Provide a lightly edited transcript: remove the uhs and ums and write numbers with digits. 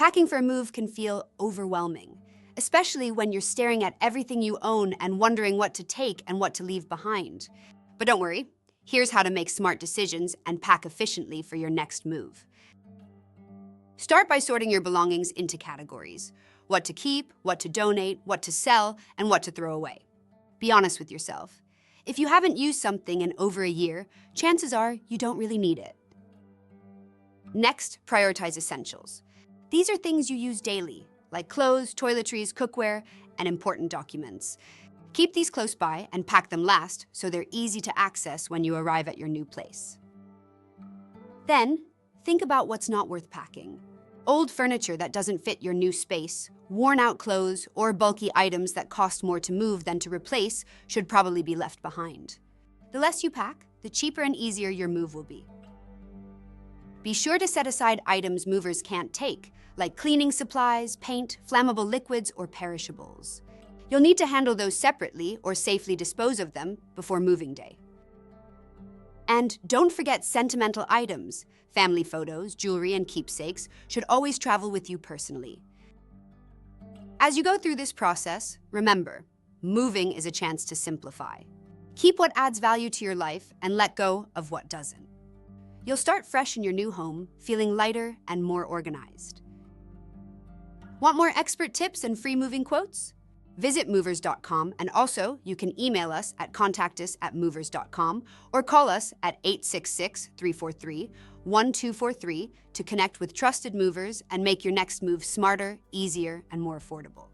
Packing for a move can feel overwhelming, especially when you're staring at everything you own and wondering what to take and what to leave behind. But don't worry, here's how to make smart decisions and pack efficiently for your next move. Start by sorting your belongings into categories: what to keep, what to donate, what to sell, and what to throw away. Be honest with yourself. If you haven't used something in over a year, chances are you don't really need it. Next, prioritize essentials. These are things you use daily, like clothes, toiletries, cookware, and important documents. Keep these close by and pack them last so they're easy to access when you arrive at your new place. Then, think about what's not worth packing. Old furniture that doesn't fit your new space, worn-out clothes, or bulky items that cost more to move than to replace should probably be left behind. The less you pack, the cheaper and easier your move will be. Be sure to set aside items movers can't take, like cleaning supplies, paint, flammable liquids, or perishables. You'll need to handle those separately or safely dispose of them before moving day. And don't forget sentimental items. Family photos, jewelry, and keepsakes should always travel with you personally. As you go through this process, remember, moving is a chance to simplify. Keep what adds value to your life and let go of what doesn't. You'll start fresh in your new home, feeling lighter and more organized. Want more expert tips and free moving quotes? Visit movers.com, and also you can email us at contactus@movers.com or call us at 866-343-1243 to connect with trusted movers and make your next move smarter, easier, and more affordable.